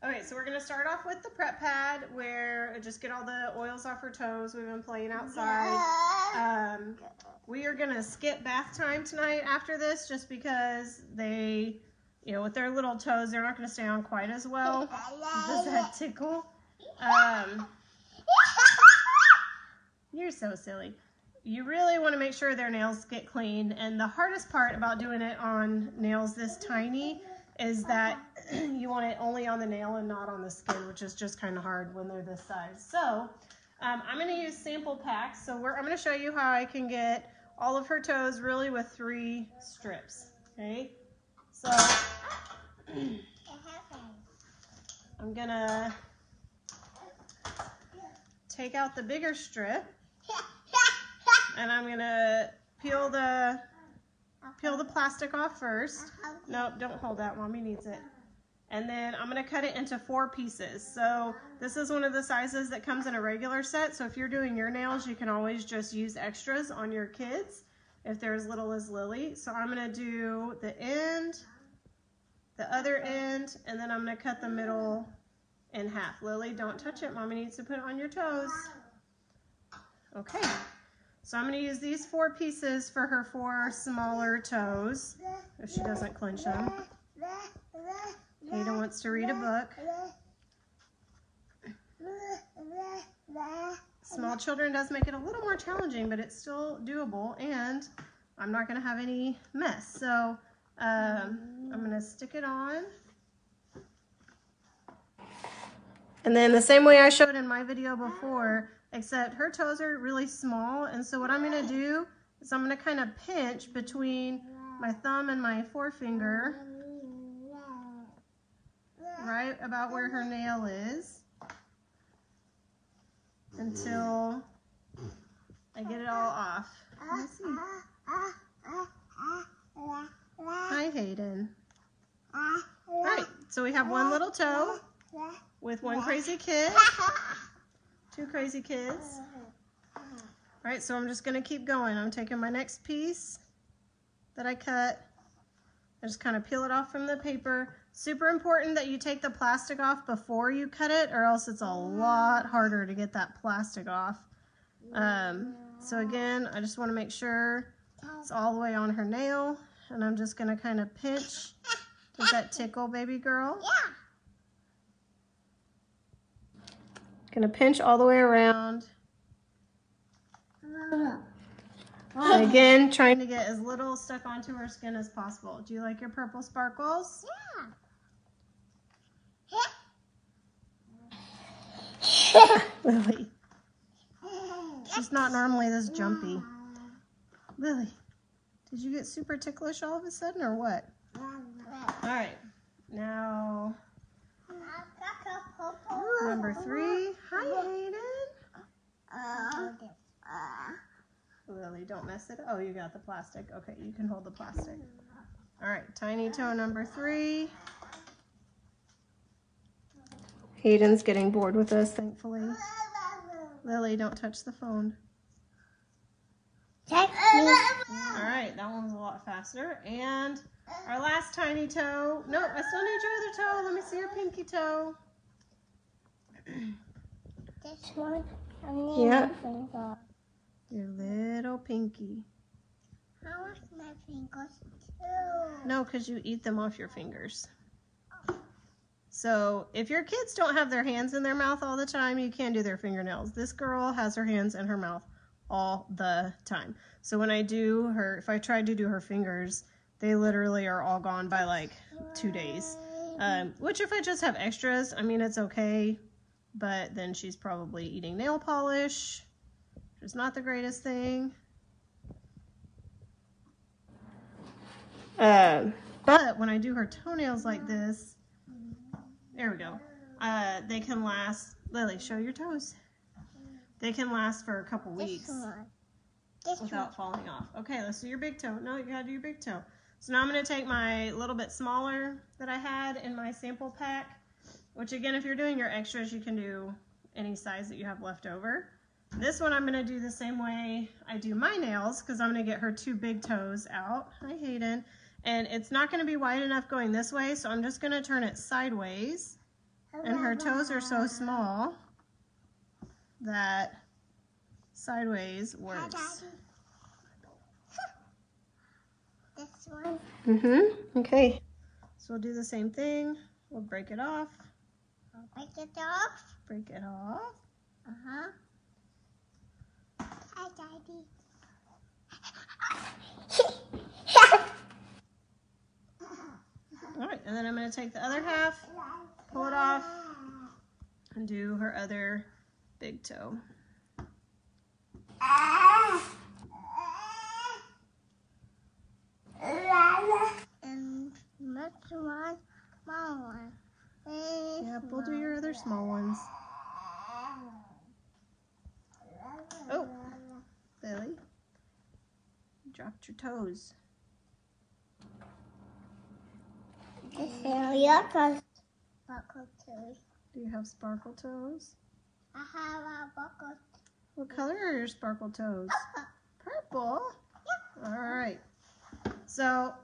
Okay, so we're gonna start off with the prep pad where just get all the oils off her toes. We've been playing outside. We are gonna skip bath time tonight after this just because they, you know, with their little toes, they're not gonna stay on quite as well. Does that tickle? You're so silly. You really want to make sure their nails get clean, and the hardest part about doing it on nails this tiny is that you want it only on the nail and not on the skin, which is just kind of hard when they're this size. So I'm going to use sample packs. So I'm going to show you how I can get all of her toes really with 3 strips. Okay, so I'm going to take out the bigger strip, and I'm going to peel the plastic off first. Nope, don't hold that. Mommy needs it. And then I'm going to cut it into 4 pieces. So this is one of the sizes that comes in a regular set. So if you're doing your nails, you can always just use extras on your kids if they're as little as Lily. So I'm going to do the end, the other end, and then I'm going to cut the middle in half. Lily, don't touch it. Mommy needs to put it on your toes. Okay. So I'm going to use these 4 pieces for her 4 smaller toes, if she doesn't clench them. Hayden wants to read a book. Small children does make it a little more challenging, but it's still doable, and I'm not going to have any mess. So I'm going to stick it on. And then the same way I showed in my video before, except her toes are really small, and so what I'm going to do is I'm going to kind of pinch between my thumb and my forefinger, right about where her nail is, until I get it all off. Let me see. Hi, Hayden. All right, so we have one little toe with one crazy kid. 2 crazy kids. All right, so I'm just going to keep going. I'm taking my next piece that I cut. I just kind of peel it off from the paper. Super important that you take the plastic off before you cut it, or else it's a lot harder to get that plastic off. So again, I just want to make sure it's all the way on her nail, and I'm just going to kind of pinch. Does that tickle, baby girl? Yeah. Gonna pinch all the way around. And again, trying to get as little stuck onto her skin as possible. Do you like your purple sparkles? Yeah. Lily. She's not normally this jumpy. Lily, did you get super ticklish all of a sudden or what? All right, now number 3. Hi, Hayden. Lily, don't mess it up. Oh, you got the plastic. Okay, you can hold the plastic. All right, tiny toe number 3. Hayden's getting bored with us, thankfully. Lily, don't touch the phone. All right, that one was a lot faster. And our last tiny toe. Nope, I still need your other toe. Let me see your pinky toe. This one? Yeah. Your little pinky. How are my fingers too? No, because you eat them off your fingers. So if your kids don't have their hands in their mouth all the time, you can do their fingernails. This girl has her hands in her mouth all the time. So when I do her, if I tried to do her fingers, they literally are all gone by like 2 days. Which if I just have extras, I mean, it's okay. But then she's probably eating nail polish, which is not the greatest thing. But when I do her toenails like this, there we go. They can last, Lily, show your toes. They can last for a couple weeks without falling off. Okay, let's do your big toe. No, you gotta do your big toe. So now I'm gonna take my little bit smaller that I had in my sample pack, which again, if you're doing your extras, you can do any size that you have left over. This one I'm gonna do the same way I do my nails, because I'm gonna get her 2 big toes out. Hi, Hayden. And it's not gonna be wide enough going this way, so I'm just gonna turn it sideways And her toes are so small that sideways works. This one. Okay. So we'll do the same thing. We'll break it off. I'll break it off. Break it off. Hi, Daddy. All right, and then I'm going to take the other half, pull it off, and do her other big toe. And next one, small one. Yep, we'll do your other small ones. Oh, Lily, you dropped your toes. This is your buckle toes. Do you have sparkle toes? I have a buckle. What color are your sparkle toes? Purple? All right. So